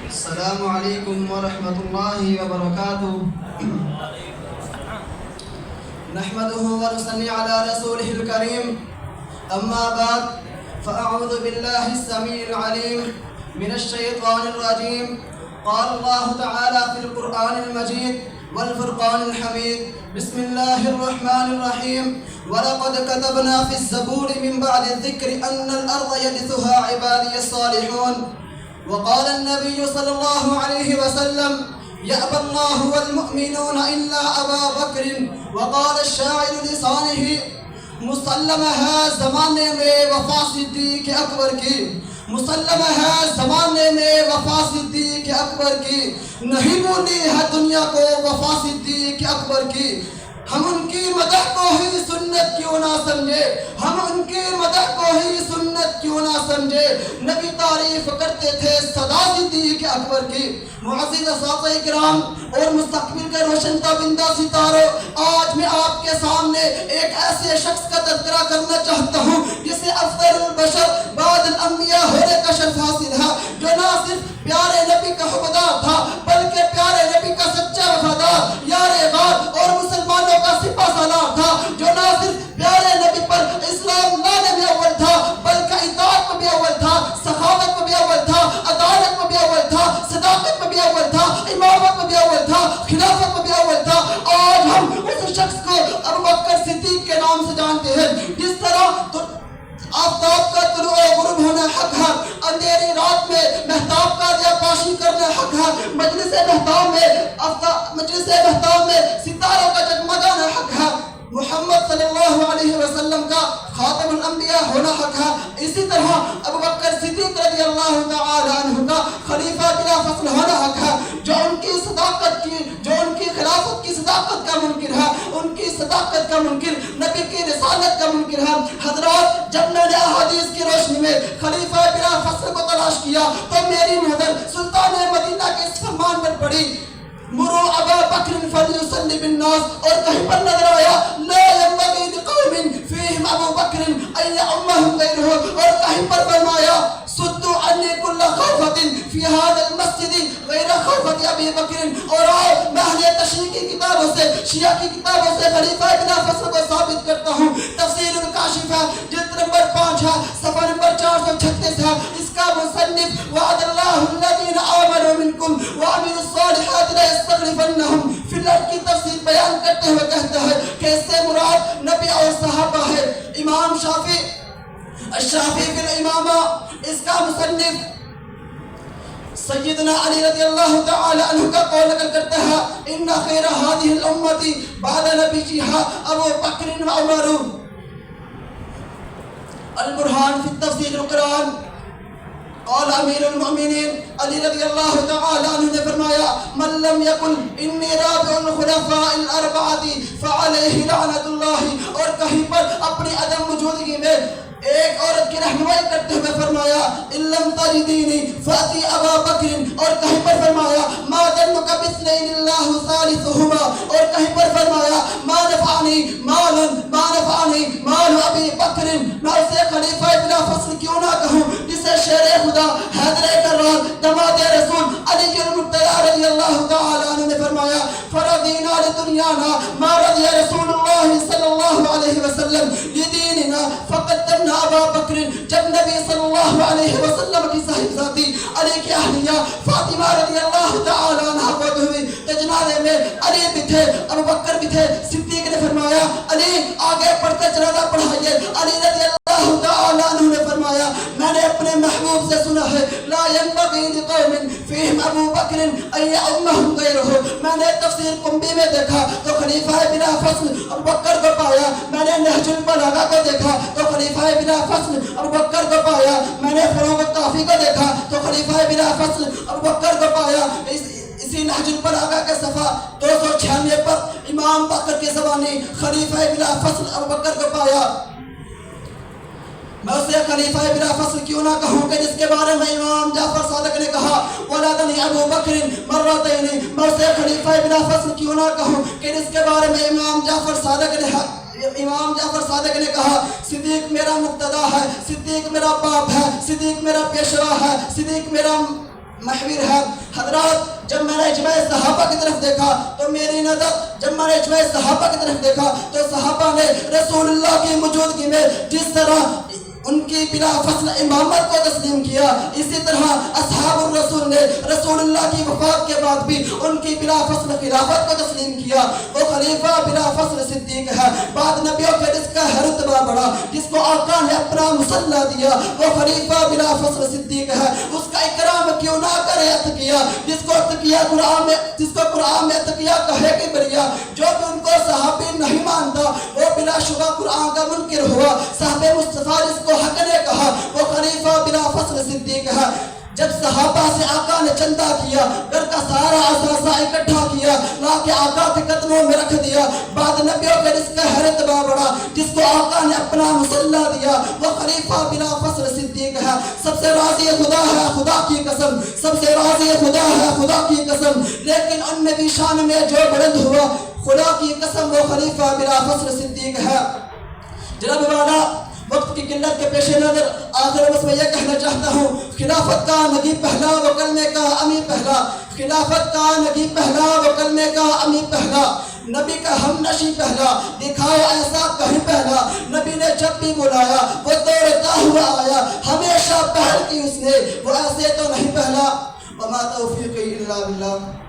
السلام علیکم ورحمۃ اللہ وبرکاتہ۔ نحمده ونصلي على رسوله الكريم، اما بعد فاعوذ بالله السميع العليم من الشيطان الرجيم۔ قال الله تعالى في القرآن المجيد والفرقان الحميد، بسم الله الرحمن الرحيم۔ وَلَقَدْ كَتَبْنَا فِي الزَّبُورِ مِنْ بَعْدِ الذِّكْرِ أَنَّ الْأَرْضَ يَرِثُهَا عِبَادِيَ الصَّالِحُونَ۔ وقال النبي صلى الله عليه وسلم: يأبى الله والمؤمنون إلا أبا بكر۔ وقال الشاعر لسانه: مسلم ہے زمانے میں وفا صدیق اکبر کی، مسلم ہے زمانے میں وفا صدیق اکبر کی، نہیں بھولی ہے دنیا کو وفا صدیق اکبر کی۔ ہم ان کی مدح کو ہی سنت کیوں نہ سمجھے، ہم ان کی مدح کو ہی سنت کیوں نہ سمجھے۔ نبی تعریف کرتے تھے صدا صدیق اکبر کی۔ معزز اساتذہ کرام اور مستقبل کے روشن تابندہ ستاروں، آج میں آپ کے سامنے ایک ایسے شخص کا تذکرہ کرنا چاہتا ہوں جسے افضل البشر بعد الانبیاء ہونے کا شرف حاصل ہے، جو نہ صرف پیارے نبی کا حبدار تھا بلکہ پیارے نبی کا سچا وفادار، یار غار اور مسلمانوں کا سپہ سالار تھا، جو نہ صرف پیارے نبی پر اسلام لانے میں اول تھا بلکہ اطاعت میں بھی اول تھا، سخاوت میں بھی اول تھا، عدالت میں بھی اول تھا، صداقت میں بھی اول تھا، امامت میں بھی اول تھا، خلافت میں بھی اول تھا۔ آج ہم اس شخص کو ابوبکر صدیق کے نام سے جانتے ہیں۔ جس طرح آفتاب کا طلوع و غروب ہونا حق ہے، اندھیری رات میں مہتاب کا پاشی کرنا حق ہے، مجلس مہتاب میں ستاروں کا جگمگانا حق ہے، محمد صلی اللہ علیہ وسلم کا خاتم الانبیاء ہونا حق ہے۔ اسی طرح ابوبکر صدیق رضی اللہ تعالی عنہ کا خلیفہ بلا فصل ہونا حق ہے، جو ان کی صداقت کی خلافت کی صداقت کا منکر ہے، ان کی صداقت کا منکر، نبی کی رسالت کا منکر ہے۔ حضرات، جب میں نے احادیث کی روشنی میں خلیفہ بلا فصل کو تلاش کیا تو میری نظر سلطان مدینہ کے اس فرمان پر پڑی: مروا ابا بکر فلیصلی بالناس، اور کہیں پر نظر آیا لا ينبغي لقوم فيهم ابو بکر ان يؤمهم غيره، اور کہیں پر فرمایا سدوا عني كل خوفة في هذا المسجد غير خوفة ابي بکر۔ اور آؤ میں اہل تشریح کی کتابوں سے، شیعہ کی کتابوں سے خلیفہ بلا فصل کو ثابت کرتا ہوں۔ تفسیر الکاشفہ جلد نمبر 5 ہے، صفحہ نمبر 436 ہے۔ اس کا مصنف وعد اللہ الذین آمنوا منکم وعملوا الصالحات ليستخلفنهم فی الارض کی تفسیر بیان کرتے ہوئے کہتا ہے کہ اس سے مراد نبی اور صحابہ ہے۔ امام شافعی الشافعی فی الامامہ، اس کا مصنف سیدنا علی رضی اللہ تعالی عنہ کا قول نقل کرتا ہے: ان خیر هذه الامة بعد نبیها ابو بکر و عمر۔ البرہان فی التفسیر القرآن، قال امیر المؤمنین علی رضی اللہ تعالی عنہ نے فرمایا: من لم یقل انی رابع الخلفاء الاربعۃ فعلیہ لعنۃ اللہ۔ اور کہیں پر اپنی عدم موجودگی میں ایک عورت کی رہنمائی کرتے ہوئے فرمایا: ان لم تجدینی فاتی ابا بکر۔ اور کہیں پر فرمایا: ما ظنک باثنین اللہ ثالثہما۔ اور کہیں پر فرمایا: ما نفعنی مال ابی بکر۔ میں اسے خلیفہ بلا فصل کیوں نہ کہوں جسے شیر خدا حیدر کرار دماد رسول علی المرتضی رضی اللہ تعالی عنہ نے فرمایا: فرضینا لدنیانا ما رضی رسول اللہ صلی اللہ علیہ وسلم لدیننا فقدمنا ابا بکر۔ جب نبی صلی اللہ علیہ وسلم کی صاحبزادی علی کی اہلیہ فاطمہ رضی اللہ تعالی عنہ فوت ہوئی تو جنازے میں علی بھی تھے، ابو بکر بھی تھے۔ صدیق نے فرمایا: علی آگے پڑھ کر جنازہ پڑھائیے۔ علی رضی اللہ تعالی عنہ نے فرمایا: میں نے اپنے محبوب سے سنا ہے لا ينبغي لقوم فيهم ابو بکر ان يؤمهم غيره۔ میں نے تفسیر قمبی میں دیکھا تو خلیفہ بلا فصل ابو بکر کو پایا، میں نے نہج البلاغہ کو دیکھا تو خلیفہ بلا فصل ابو بکر کو پایا، میں نے فروغ الکافی کو دیکھا تو خلیفہ بلا فصل ابو بکر کو پایا۔ اسی نہج البلاغہ کے صفحہ 296 پر امام باقر کی زبانی خلیفہ بلا فصل ابو بکر کو پایا۔ میں اسے خلیفہ بلا فصل کیوں نہ کہوں کہ جس کے بارے میں امام جعفر صادق نے کہا ولدنی ابو بکر مرتین۔ میں اسے خلیفہ بلا فصل کیوں نہ کہوں کہ جس کے بارے میں امام جعفر صادق نے امام جعفر صادق نے کہا صدیق میرا مقتدا ہے، صدیق میرا باپ ہے، صدیق میرا پیشوا ہے، صدیق میرا محور ہے۔ حضرات جب میں نے اجماع صحابہ کی طرف دیکھا تو میری نظر، جب میں نے اجماع صحابہ کی طرف دیکھا تو صحابہ نے رسول اللہ کی موجودگی میں جس طرح ان کی بلا فصل امامت کو تسلیم کیا، اسی طرح اصحاب الرسول نے رسول اللہ کی وفات کے بعد بھی ان کی بلا فصل خلافت کو تسلیم کیا۔ وہ خلیفہ بلا فصل صدیق ہے، بعد نبیوں کے جس کا ہے رتبہ بڑا، جس کو آقا نے اپنا مصلی دیا، وہ خلیفہ بلا فصل صدیق ہے۔ اس کا اکرام کیوں نہ کرے عتقیہ، جس کو قرآن میں عتقیہ کہے کہ بریا، جو کہ ان کو صحابی نہیں مانتا وہ بلا شبہ قرآن کا منکر ہوا۔ صاحب مصطفیٰ جس کو حق نے کہا وہ خلیفہ بلا فصل صدیق ہے۔ جب صحابہ سے آقا نے چندہ کیا، گھر کا سارا اثاثہ اکٹھا کیا، لا کے آقا کے قدموں میں رکھ دیا، بعد نبیوں کے جس کا ہے رتبہ بڑا، جس کو آقا نے اپنا مصلی دیا، وہ خلیفہ بلا فصل صدیق ہے۔ سب سے راضی خدا ہے خدا کی قسم، سب سے راضی خدا ہے خدا کی قسم، لیکن ان میں بھی شان میں جو بلند ہوا خدا کی قسم وہ خلیفہ بلا فصل صدیق ہے۔ جناب والا وقت کی قلت کے پیش نظر آخر بس میں یہ کہنا چاہتا ہوں، خلافت کا نگی پہلا وہ کلمے کا امیر پہلا، خلافت کا نگی پہلا وہ کلمے کا امیر پہلا، نبی کا ہم نشی پہلا، دکھاؤ ایسا کہیں پہلا، نبی نے جب بھی بلایا وہ دوڑتا ہوا آیا، ہمیشہ پہل کی اس نے، وہ ایسے تو نہیں پہلا۔ وما توفیقی الا باللہ۔